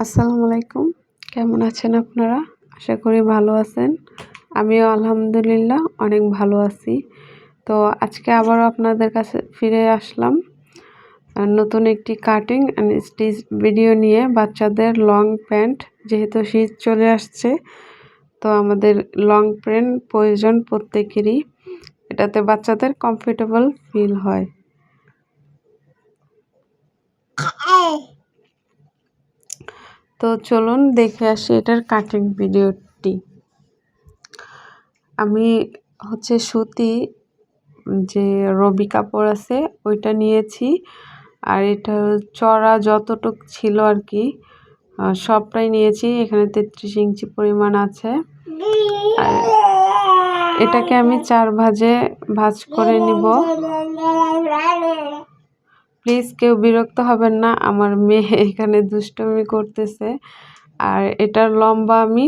আসসালামু আলাইকুম। কেমন আছেন আপনারা? আশা করি ভালো আছেন। আমিও আলহামদুলিল্লাহ অনেক ভালো আছি। তো আজকে আবারও আপনাদের কাছে ফিরে আসলাম নতুন একটি কাটিং অ্যান্ড স্টিচ ভিডিও নিয়ে। বাচ্চাদের লং প্যান্ট, যেহেতু শীত চলে আসছে, তো আমাদের লং প্যান্ট প্রয়োজন প্রত্যেকেরই। এটাতে বাচ্চাদের কমফোর্টেবল ফিল হয়। তো চলুন দেখে আসি এটার কাটিং ভিডিওটি। আমি সুতি যে রবি কাপড় আছে ওইটা নিয়েছি, আর এটা চড়া যতটুক ছিল আর কি সবটাই নিয়েছি। এখানে 33 ইঞ্চি পরিমাণ আছে। আর এটাকে আমি 4 ভাঁজ করে নিব। প্লিজ কেউ বিরক্ত হবেন না, আমার মেয়ে এখানে দুষ্টুমি করতেছে। আর এটার লম্বা আমি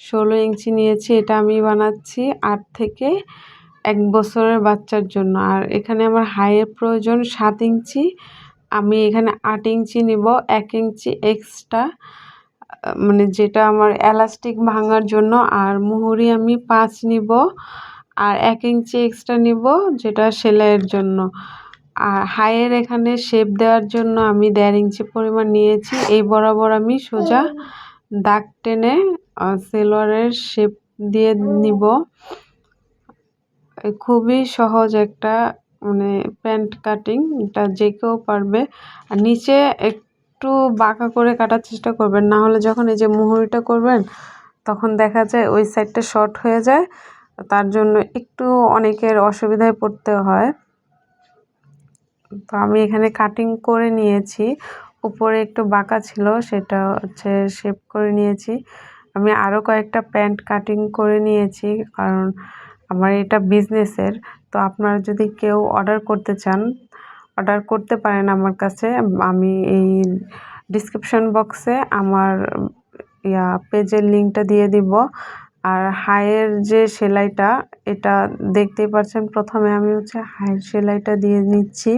16 ইঞ্চি নিয়েছি। এটা আমি বানাচ্ছি 8 থেকে 1 বছরের বাচ্চার জন্য। আর এখানে আমার হাইয়ের প্রয়োজন 7 ইঞ্চি। আমি এখানে 8 ইঞ্চি নিব, 1 ইঞ্চি এক্সট্রা, মানে যেটা আমার এলাস্টিক ভাঙার জন্য। আর মুহুরি আমি 5 নিব, আর 1 ইঞ্চি এক্সট্রা নিব যেটা সেলাইয়ের জন্য। আর হাইয়ের এখানে শেপ দেওয়ার জন্য আমি 1.5 ইঞ্চি পরিমাণ নিয়েছি। এই বরাবর আমি সোজা দাগ টেনে সেলোয়ারের শেপ দিয়ে নিব। খুবই সহজ একটা মানে প্যান্ট কাটিং, এটা যে কেউ পারবে। আর নিচে একটু বাঁকা করে কাটার চেষ্টা করবেন, না হলে যখন এই যে মুহুরিটা করবেন তখন দেখা যায় ওই সাইডটা শর্ট হয়ে যায়। তার জন্য একটু অনেকের অসুবিধায় পড়তে হয়। তো আমি এখানে কাটিং করে নিয়েছি, উপরে একটু বাঁকা ছিল সেটা শেপ করে নিয়েছি। আমি আরও কয়েকটা প্যান্ট কাটিং করে নিয়েছি, কারণ আমার এটা বিজনেসের। তো আপনারা যদি কেউ অর্ডার করতে চান, অর্ডার করতে পারেন আমার কাছে। আমি এই ডিসক্রিপশন বক্সে আমার পেজের লিঙ্কটা দিয়ে দিব। আর হাইয়ের যে সেলাইটা, এটা দেখতেই পাচ্ছেন, প্রথমে আমি হাইয়ের সেলাইটা দিয়ে নিচ্ছি।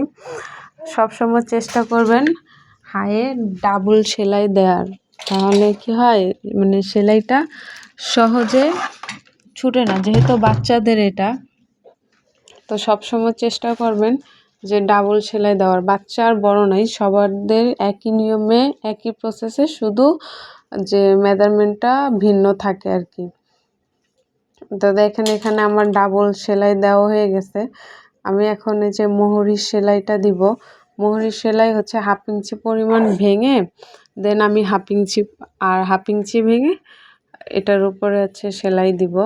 সবসময় চেষ্টা করবেন হাইয়ে ডাবল সেলাই দেওয়ার, তাহলে কি হয় মানে সেলাইটা সহজে ছুটে না, যেহেতু বাচ্চাদের এটা। তো সবসময় চেষ্টা করবেন যে ডাবল সেলাই দেওয়ার। বাচ্চা আর বড় নাই, সবারদের একই নিয়মে একই প্রসেসে, শুধু যে মেজারমেন্টটা ভিন্ন থাকে আর কি। তো দেখেন এখানে আমার ডাবল সেলাই দেওয়া হয়ে গেছে। আমি এখন এই যে মুহুরির সেলাইটা দিব। মুহুরির সেলাই 1/2 ইঞ্চি পরিমাণ ভেঙে দেন আমি 1/2 ইঞ্চি ভেঙে এটার উপরে সেলাই দিব।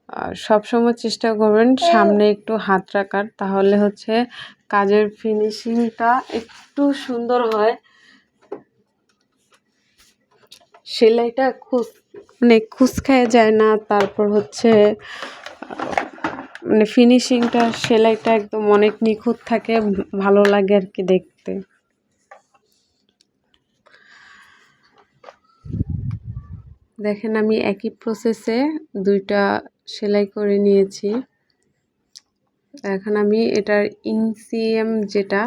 আর সবসময় চেষ্টা করবেন সামনে একটু হাত রাখার, তাহলে কাজের ফিনিশিংটা একটু সুন্দর হয়। সেলাইটা খুঁজখায় যায় না। তারপর মানে ফিনিশিংটা, সেলাইটা একদম অনেক নিখুঁত থাকে, ভালো লাগে আর কি দেখতে। দেখেন আমি একই প্রসেসে 2টা সেলাই করে নিয়েছি। এখন আমি এটার ইঞ্চিএম যেটা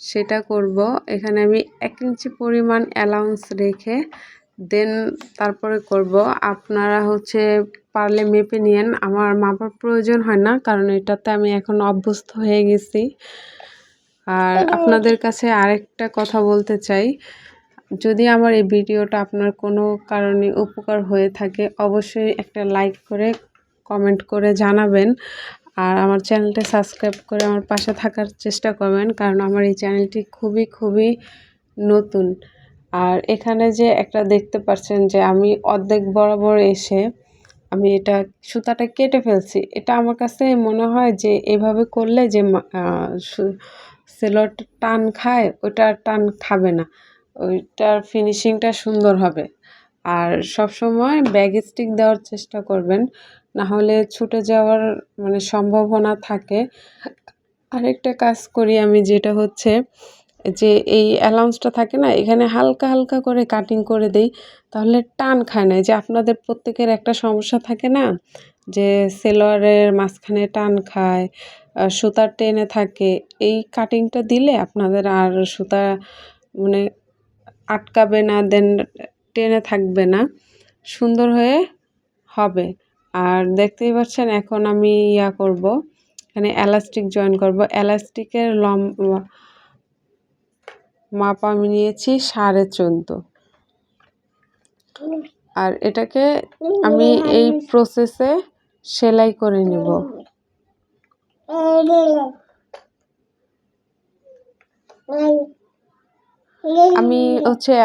সেটা করব। এখানে আমি 1 ইঞ্চি পরিমাণ অ্যালাউন্স রেখে দেন তারপরে করব। আপনারা পারলে মেপে নিয়েন। আমার মাপার প্রয়োজন হয় না, কারণ এটাতে আমি এখন অভ্যস্ত হয়ে গেছি। আর আপনাদের কাছে আরেকটা কথা বলতে চাই, যদি আমার এই ভিডিওটা আপনার কোনো কারণে উপকার হয়ে থাকে, অবশ্যই একটা লাইক করে কমেন্ট করে জানাবেন। আর আমার চ্যানেলটা সাবস্ক্রাইব করে আমার পাশে থাকার চেষ্টা করবেন, কারণ আমার এই চ্যানেলটি খুবই নতুন। আর এখানে যে একটা দেখতে পাচ্ছেন যে আমি অর্ধেক বরাবর এসে আমি এটা সুতাটা কেটে ফেলছি। এটা আমার কাছে মনে হয় যে এভাবে করলে যে সেলোয়ারটা টান খায়, ওটা টান খাবে না, ওইটার ফিনিশিংটা সুন্দর হবে। আর সবসময় ব্যাগ স্টিক দেওয়ার চেষ্টা করবেন, না হলে ছুটে যাওয়ার মানে সম্ভাবনা থাকে। আরেকটা কাজ করি আমি, যেটা যে এই অ্যালাউন্সটা থাকে না, এখানে হালকা করে কাটিং করে দেই, তাহলে টান খায় না। যে আপনাদের প্রত্যেকের একটা সমস্যা থাকে না, যে সেলোয়ারের মাঝখানে টান খায়, সুতার টেনে থাকে। এই কাটিংটা দিলে আপনাদের আর সুতা মানে আটকাবে না, দেন টেনে থাকবে না, সুন্দর হয়ে হবে। আর দেখতেই পাচ্ছেন এখন আমি করব, এখানে এলাস্টিক জয়েন করব। এলাস্টিকের মাপ আমি নিয়েছি 14.5। আর এটাকে আমি এই প্রসেসে সেলাই করে নিব। আমি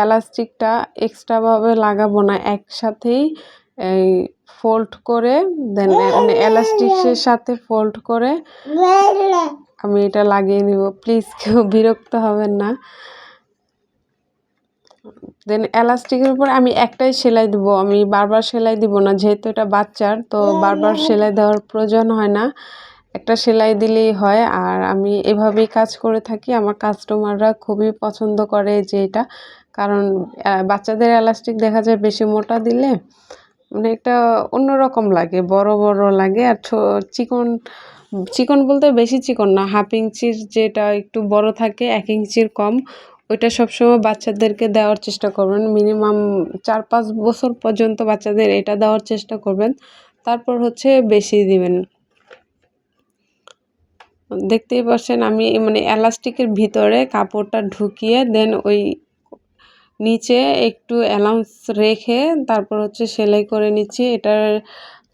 এলাস্টিকটা এক্সট্রা ভাবে লাগাবো না, একসাথেই এই ফোল্ড করে দেন এলাস্টিকের সাথে ফোল্ড করে আমি এটা লাগিয়ে নিব। প্লিজ কেউ বিরক্ত হবেন না। দেন এলাস্টিকের উপর আমি একটাই সেলাই দিব, আমি বারবার সেলাই দিব না, যেহেতু এটা বাচ্চার, তো বারবার সেলাই দেওয়ার প্রয়োজন হয় না, একটা সেলাই দিলেই হয়। আর আমি এভাবেই কাজ করে থাকি, আমার কাস্টমাররা খুবই পছন্দ করে যে এটা, কারণ বাচ্চাদের এলাস্টিক দেখা যায় বেশি মোটা দিলে মানে একটা অন্যরকম লাগে, বড় বড় লাগে। আর চিকন চিকন বলতে বেশি চিকন না, 1/2 ইঞ্চির যেটা একটু বড় থাকে, 1 ইঞ্চির কম, ওইটা সবসময় বাচ্চাদেরকে দেওয়ার চেষ্টা করবেন। মিনিমাম 4-5 বছর পর্যন্ত বাচ্চাদের এটা দেওয়ার চেষ্টা করবেন, তারপর বেশি দিবেন। দেখতেই পাচ্ছেন আমি মানে এলাস্টিকের ভিতরে কাপড়টা ঢুকিয়ে দেন ওই নিচে একটু অ্যালাউন্স রেখে তারপর সেলাই করে নিচ্ছি। এটার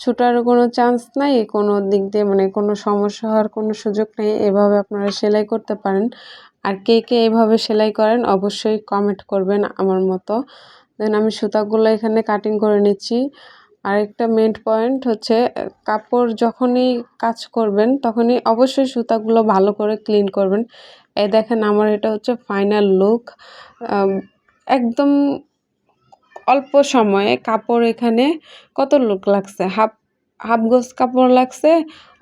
ছুটার কোনো চান্স নাই, কোনো দিক দিয়ে মানে কোনো সমস্যা হওয়ার কোনো সুযোগ নেই। এভাবে আপনারা সেলাই করতে পারেন। আর কে কে এভাবে সেলাই করেন অবশ্যই কমেন্ট করবেন আমার মতো। দেন আমি সুতাগুলো এখানে কাটিং করে নিচ্ছি। আরেকটা মেইন পয়েন্ট কাপড় যখনই কাজ করবেন তখনই অবশ্যই সুতাগুলো ভালো করে ক্লিন করবেন। এই দেখেন আমার এটা ফাইনাল লুক। একদম অল্প সময়ে কাপড় এখানে কত লুক লাগছে, হাফ গজ কাপড় লাগছে,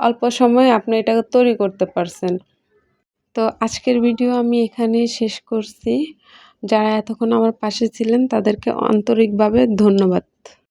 অল্প সময়ে আপনি এটা তৈরি করতে পারছেন। তো আজকের ভিডিও আমি এখানেই শেষ করছি। যারা এতক্ষণ আমার পাশে ছিলেন তাদেরকে আন্তরিকভাবে ধন্যবাদ।